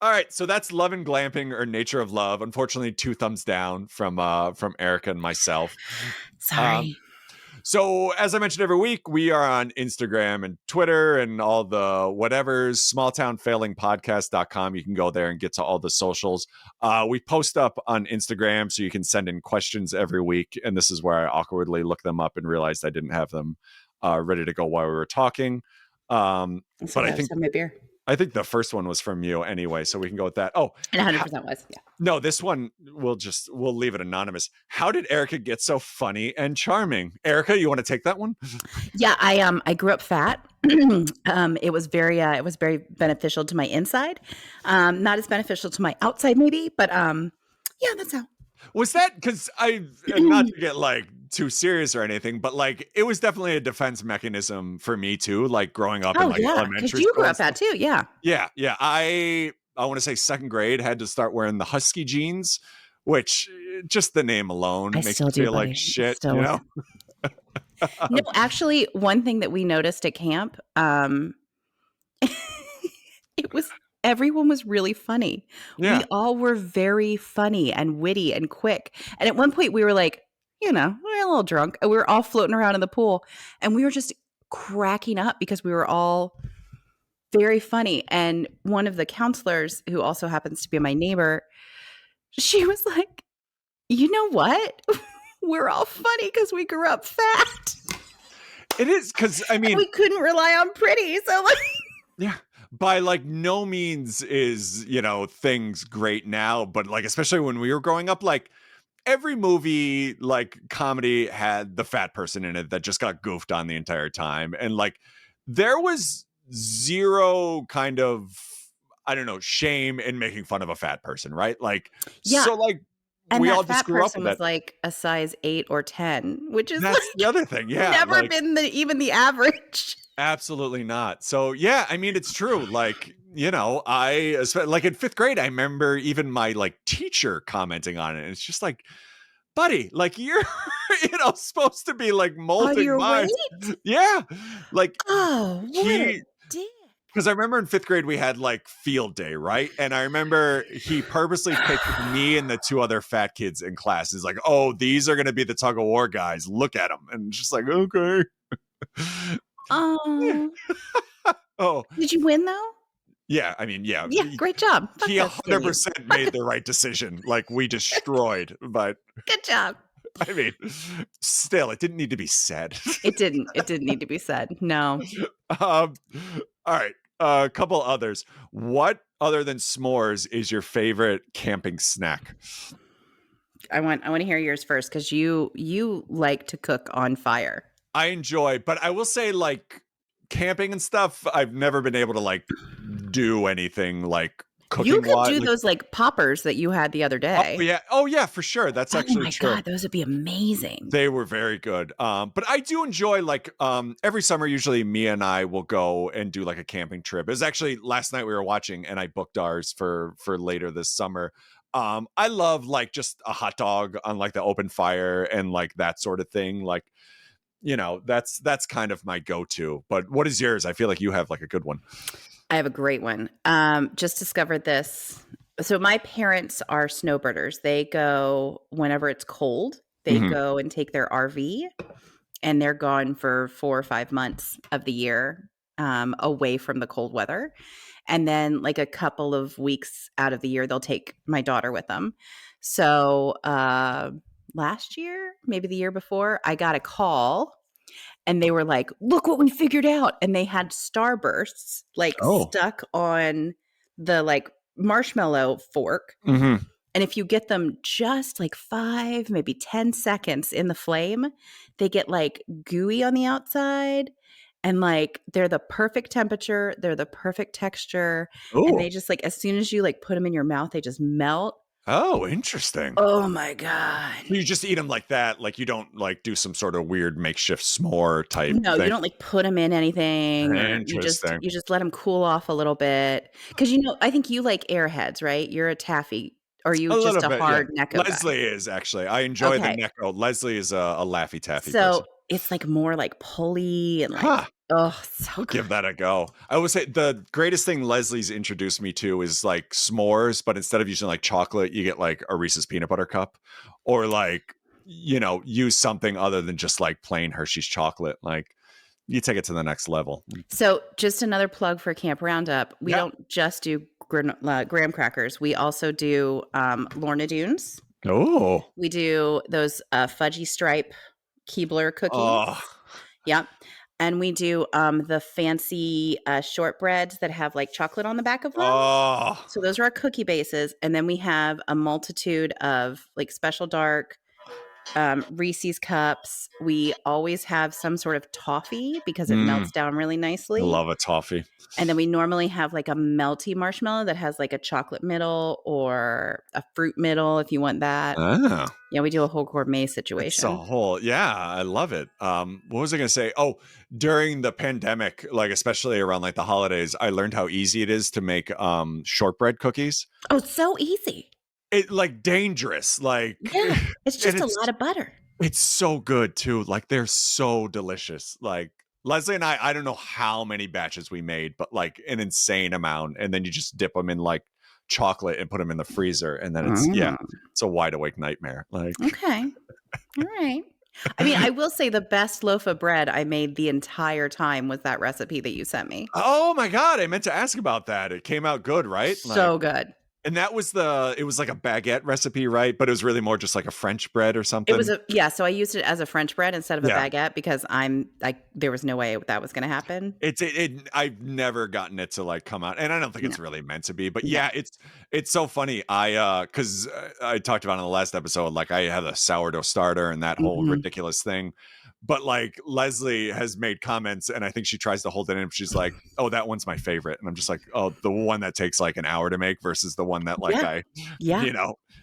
All right, so that's Love and Glamping or Nature of Love. Unfortunately, 2 thumbs down from Erica and myself. Um, Sorry. So, as I mentioned every week, we are on Instagram and Twitter and all the whatever's, smalltownfailingpodcast.com. You can go there and get to all the socials. We post up on Instagram so you can send in questions every week. And this is where I awkwardly look them up and realized I didn't have them ready to go while we were talking. But I think my beer. I think the first one was from you anyway, so we can go with that. Oh, And 100% was, yeah. no, this one we'll leave it anonymous. How did Erica get so funny and charming? Erica, you want to take that one? Yeah, I grew up fat. It was very beneficial to my inside. Not as beneficial to my outside, maybe, but yeah, that's how. Was that because not to get like too serious or anything, but like it was definitely a defense mechanism for me too, like growing up in like elementary because school. you grew up fat too, yeah. Yeah. I want to say second grade had to start wearing the husky jeans, which just the name alone makes me feel like shit, you know? No, actually, one thing that we noticed at camp, everyone was really funny. Yeah. We all were very funny and witty and quick. And at one point we were like, we're a little drunk. And we were all floating around in the pool and we were just cracking up because we were all very funny. And one of the counselors, who also happens to be my neighbor, she was like, you know what? We're all funny because we grew up fat. It is because, I mean, we couldn't rely on pretty. So like, yeah, by like no means is, things great now, but like, especially when we were growing up, like every movie, like comedy had the fat person in it that just got goofed on the entire time. And like, there was zero kind of, I don't know, shame in making fun of a fat person, right? Like, yeah. So like, and we that all fat just grew up person with was that. like a size 8 or 10, which is That's like the other thing. Yeah. Never like, been even the average. Absolutely not. So yeah, I mean, it's true. Like, I like in fifth grade, I remember even my like teacher commenting on it. And it's just like, buddy, like you're, supposed to be like molding my, yeah, like what a dick. Because I remember in fifth grade we had like field day, right? And I remember he purposely picked me and the two other fat kids in class. He's like, "Oh, these are going to be the tug of war guys. Look at them." And just like, okay. Oh. Oh. Did you win though? Yeah, I mean, yeah. Yeah, great job. He 100% made the right decision. Like we destroyed, but good job. I mean, still, it didn't need to be said. It didn't need to be said. No. All right. A couple others. What other than s'mores is your favorite camping snack? I want to hear yours first because you like to cook on fire. I enjoy, but I will say like camping and stuff, I've never been able to like do anything like cooking. You could do those like poppers that you had the other day. Oh yeah, for sure. That's actually true. Oh my God, those would be amazing. They were very good. But I do enjoy like every summer, usually Mia and I will go and do like a camping trip. It was actually last night we were watching and I booked ours for later this summer. I love like just a hot dog on like the open fire and like that sort of thing. Like, that's kind of my go-to. But what is yours? I feel like you have like a good one. I have a great one. Just discovered this. So my parents are snowbirders. They go whenever it's cold. They go and take their RV and they're gone for 4 or 5 months of the year, away from the cold weather. And then like a couple of weeks out of the year, they'll take my daughter with them. So last year, maybe the year before, I got a call and they were like, look what we figured out. And they had starbursts like stuck on the like marshmallow fork. Mm-hmm. And if you get them just like 5, maybe 10 seconds in the flame, they get like gooey on the outside. And like they're the perfect temperature. They're the perfect texture. Ooh. And they just like, as soon as you like put them in your mouth, they just melt. Oh, interesting. Oh my God. You just eat them like that. Like you don't like do some sort of weird makeshift s'more type No, thing. You don't like put them in anything. Interesting. You just let them cool off a little bit. Because I think you like Airheads, right? You're a taffy. Or are you just a hard Necco Leslie guy? is actually. I enjoy the Necco. Leslie is a Laffy Taffy person. It's like more like pulley and like, oh, so give that a go. I would say the greatest thing Leslie's introduced me to is like s'mores, but instead of using like chocolate, you get like a Reese's peanut butter cup or like use something other than just like plain Hershey's chocolate. Like you take it to the next level. So just another plug for Camp Roundup. We Yeah. don't just do graham crackers. We also do Lorna Doones. Oh. We do those fudgy stripe Keebler cookies. Oh. Yep. And we do the fancy shortbreads that have like chocolate on the back of them. Oh. So those are our cookie bases. And then we have a multitude of like special dark Reese's cups. We always have some sort of toffee because it melts down really nicely. I love a toffee. And then we normally have like a melty marshmallow that has like a chocolate middle or a fruit middle if you want that. Oh. Yeah, we do a whole gourmet situation. It's a whole, yeah, I love it. What was I going to say? Oh, during the pandemic, like especially around like the holidays, I learned how easy it is to make shortbread cookies. Oh, it's so easy. It like dangerous, like yeah, it's just a lot of butter. It's so good too. Like they're so delicious. Like Leslie and I don't know how many batches we made, but like an insane amount. And then you just dip them in like chocolate and put them in the freezer, and then it's a wide awake nightmare. Like okay, all right. I mean, I will say the best loaf of bread I made the entire time was that recipe that you sent me. Oh my god, I meant to ask about that. It came out good, right? So good. And that was it was like a baguette recipe, right? But it was really more just like a French bread or something. It was so I used it as a French bread instead of a baguette because there was no way that was going to happen. I've never gotten it to like come out, and I don't think it's really meant to be, but it's so funny. Cause I talked about in the last episode, like I have a sourdough starter and that whole ridiculous thing. But like Leslie has made comments, and I think she tries to hold it in. She's like, "Oh, that one's my favorite," and I'm just like, "Oh, the one that takes like an hour to make versus the one that like I,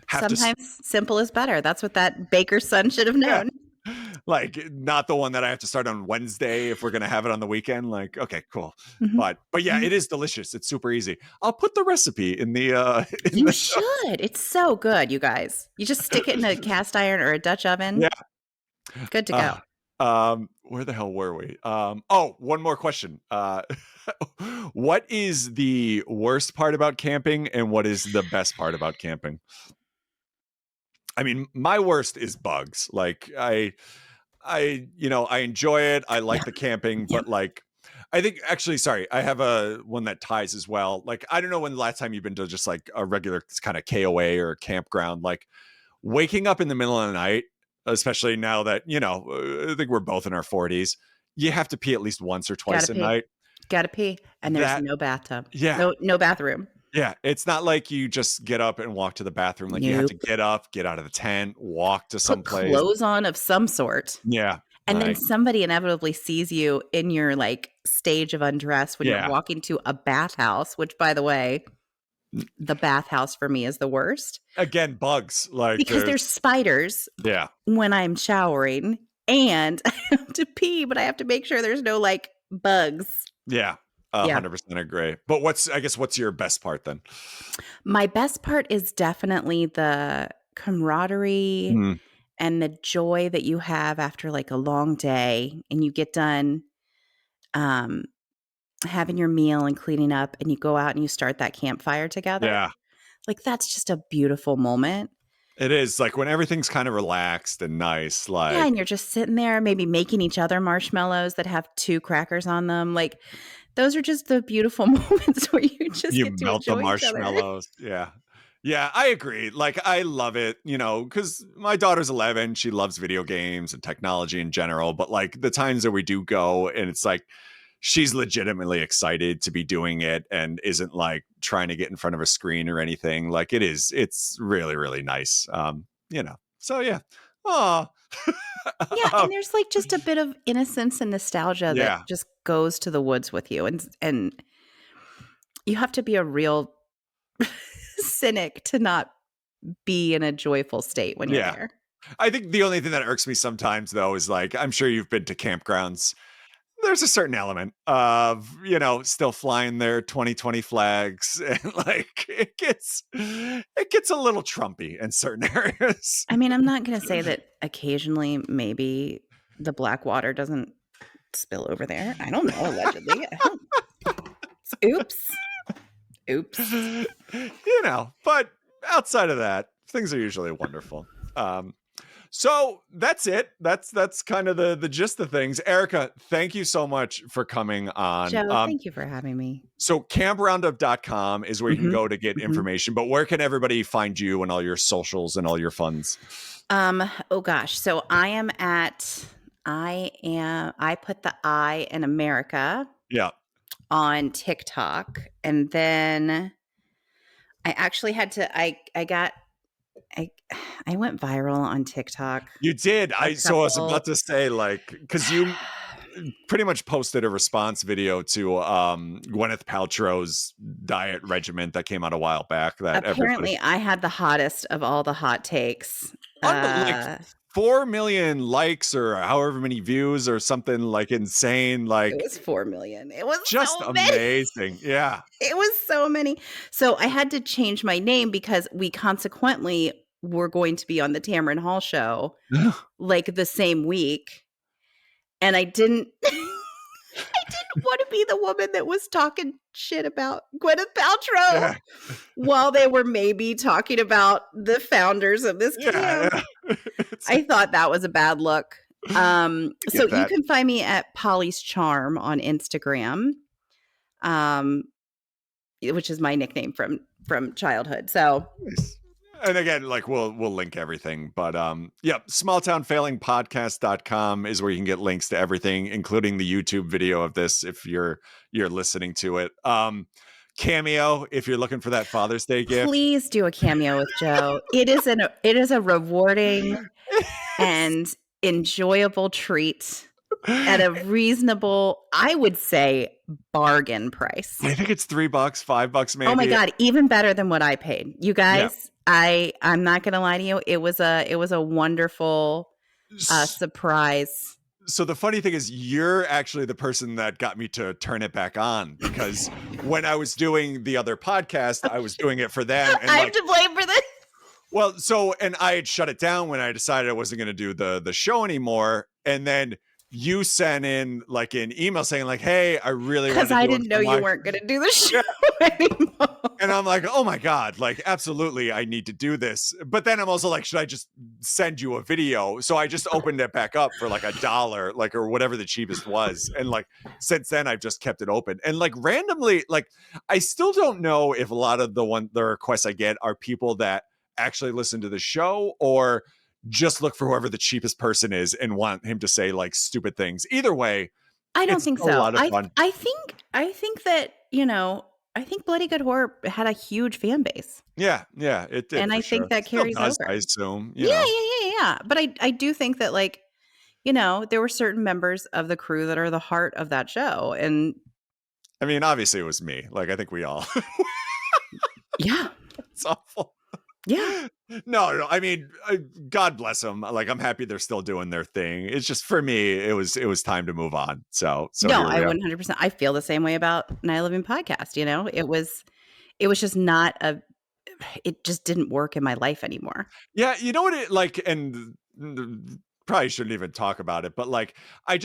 have sometimes simple is better." That's what that baker's son should have known. Yeah. Like not the one that I have to start on Wednesday if we're gonna have it on the weekend. Like, okay, cool. But yeah, it is delicious. It's super easy. I'll put the recipe in the. You should. It's so good, you guys. You just stick it in a cast iron or a Dutch oven. Yeah, good to go. Where the hell were we? One more question. What is the worst part about camping and what is the best part about camping? I mean, my worst is bugs. Like I enjoy it. I like the camping, but like, I think actually, sorry, I have one that ties as well. Like, I don't know when the last time you've been to just like a regular kind of KOA or campground, like waking up in the middle of the night, especially now that, I think we're both in our 40s, you have to pee at least once or twice a night. Gotta pee. And there's no bathtub. Yeah. No bathroom. Yeah. It's not like you just get up and walk to the bathroom. Like you have to get up, get out of the tent, walk to some place. Clothes on of some sort. Yeah. And then somebody inevitably sees you in your like stage of undress when you're walking to a bathhouse, which by the way, the bathhouse for me is the worst. Again, bugs. Like because there's spiders when I'm showering and I have to pee, but I have to make sure there's no like bugs. Yeah. 100% agree. But what's your best part then? My best part is definitely the camaraderie and the joy that you have after like a long day and you get done having your meal and cleaning up and you go out and you start that campfire together. Yeah. Like that's just a beautiful moment. It is like when everything's kind of relaxed and nice. Like and you're just sitting there maybe making each other marshmallows that have 2 crackers on them. Like those are just the beautiful moments where you just get to melt enjoy the marshmallows. Yeah. Yeah, I agree. Like I love it, because my daughter's 11. She loves video games and technology in general. But like the times that we do go and it's like she's legitimately excited to be doing it and isn't like trying to get in front of a screen or anything. Like it's really, really nice. So yeah. Aw. Yeah, and there's like just a bit of innocence and nostalgia that just goes to the woods with you. And you have to be a real cynic to not be in a joyful state when you're there. I think the only thing that irks me sometimes though is like, I'm sure you've been to campgrounds. There's a certain element of, still flying their 2020 flags and like it gets a little Trumpy in certain areas. I mean, I'm not going to say that occasionally maybe the black water doesn't spill over there. I don't know, allegedly. Oops. But outside of that, things are usually wonderful. So that's it. That's kind of the gist of things. Erica, thank you so much for coming on. Joe, thank you for having me. So camproundup.com is where you can Mhm, go to get mhm. information, but where can everybody find you and all your socials and all your funds? Oh gosh. So I put the I in America Yeah. on TikTok, and then I actually had to I got I I went viral on TikTok You did. a I was couple. about to say, like, because you pretty much posted a response video to Gwyneth Paltrow's diet regimen that came out a while back that everybody Apparently I had the hottest of all the hot takes. like 4 million likes or however many views or something like insane, It like was 4,000,000. It was just so many. amazing. Yeah. It was so many. So I had to change my name because we consequently were going to be on the Tamron Hall show like the same week. And I didn't I didn't want to be the woman that was talking shit about Gwyneth Paltrow Yeah. while they were maybe talking about the founders of this Yeah. camp. Yeah. It's I thought that was a bad look. I So get you that. can find me at Polly's Charm on Instagram. Um, which is my nickname from childhood. So Nice. And again, like we'll link everything. But yeah, smalltownfailingpodcast.com is where you can get links to everything, including the YouTube video of this if you're listening to it. Cameo, if you're looking for that Father's Day gift. please do a cameo with Joe. It is a rewarding and enjoyable treat at a reasonable, I would say, bargain price. I think it's $3, $5 maybe. Oh my God, even better than what I paid. You Yeah. guys, I'm not gonna lie to you. It was a wonderful surprise. So the funny thing is you're actually the person that got me to turn it back on, because when I was doing the other podcast, I was doing it for them. And I'm like, to blame for this. well, so, and I had shut it down when I decided I wasn't going to do the show anymore. And then you sent in like an email saying like, hey, I really want Because to I do it didn't for know my... you weren't gonna do the show anymore. And I'm like, oh my God, like, absolutely, I need to do this. But then I'm also like, should I just send you a video? So I just opened it back up for like $1, like, or whatever the cheapest was. And like, since then, I've just kept it open. And like, randomly, like, I still don't know if a lot of the requests I get are people that actually listen to the show or just look for whoever the cheapest person is and want him to say like stupid things. Either way, I don't it's think a so. lot of fun. I think that, I think Bloody Good Horror had a huge fan base. Yeah, it did. And for I sure. think that Still carries does, over. I assume. Yeah. But I do think that like, there were certain members of the crew that are the heart of that show. And I mean, obviously it was me. Like, I think we all. yeah. It's awful. Yeah. No. I mean, God bless them. Like, I'm happy they're still doing their thing. It's just for me, it was time to move on. So No, here we I are. 100%. I feel the same way about Night Living Podcast. It was just not it just didn't work in my life anymore. Yeah, you know what it like, and probably shouldn't even talk about it, but like, I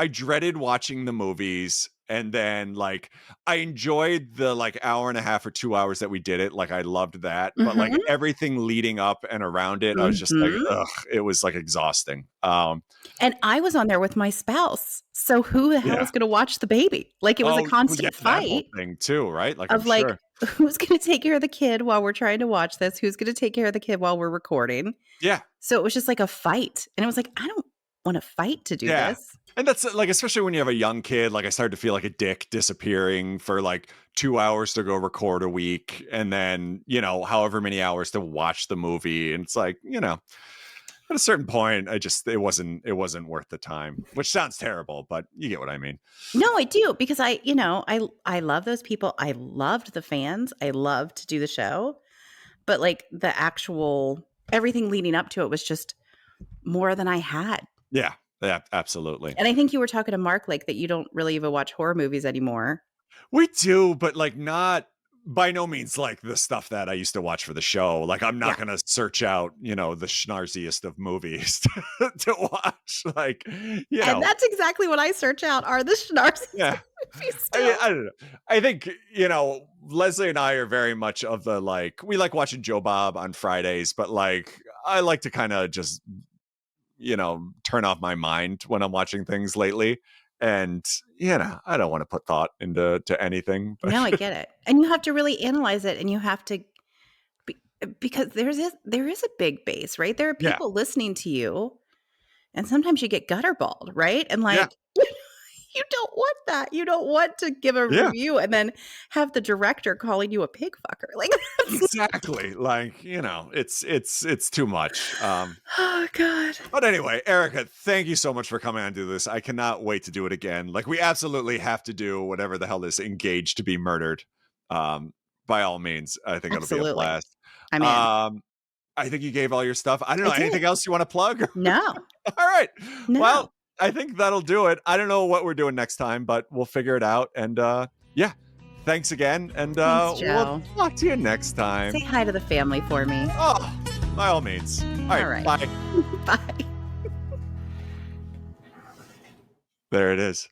dreaded watching the movies, and then like I enjoyed the like hour and a half or 2 hours that we did it. Like, I loved that, but like Mhm. everything leading up and around it, I was just like, Mhm. ugh, it was like exhausting. And I was on there with my spouse. So who the hell Yeah. is going to watch the baby? Like it was a Oh, yeah, constant that whole fight thing too, right? Like, I'm of like sure. who's going to take care of the kid while we're trying to watch this? Who's going to take care of the kid while we're recording? Yeah. So it was just like a fight. And it was like, I don't want to fight to do Yeah. this. And that's like, especially when you have a young kid, like I started to feel like a dick disappearing for like 2 hours to go record a week. And then, however many hours to watch the movie. And it's like, at a certain point, it wasn't worth the time, which sounds terrible, but you get what I mean. No, I do because I love those people. I loved the fans. I loved to do the show. But like the actual everything leading up to it was just more than I had. Yeah, absolutely. And I think you were talking to Mark like that you don't really even watch horror movies anymore. We do, but like not by no means like the stuff that I used to watch for the show. Like, I'm not Yeah. going to search out, the schnarziest of movies to watch. Like, And that's exactly what I search out are the schnarz yeah. movies I still. mean, I don't know. I think, Leslie and I are very much of the like, we like watching Joe Bob on Fridays, but like, I like to kind of just, turn off my mind when I'm watching things lately. And, I don't want to put thought into anything. But No, I get it. And you have to really analyze it, and you have to because there is a big base, right? There are yeah, people listening to you, and sometimes you get gutterballed, right? And yeah, like you don't want that. You don't want to give a yeah, review and then have the director calling you a pig fucker. Like exactly. Like, it's too much. oh god. But anyway, Erica, thank you so much for coming on to this. I cannot wait to do it again. Like, we absolutely have to do whatever the hell is engaged to be murdered. By all means, I think it'll be a Absolutely. blast. I'm in. Um, I think you gave all your stuff. I don't I know, anything did. else you want to plug? No. All right. No. Well, I think that'll do it. I don't know what we're doing next time, but we'll figure it out. And yeah, thanks again. And Thanks, we'll Joe. talk to you next Say time. hi to the family for me. Oh, by all means. All right. All right. Bye. Bye. There it is.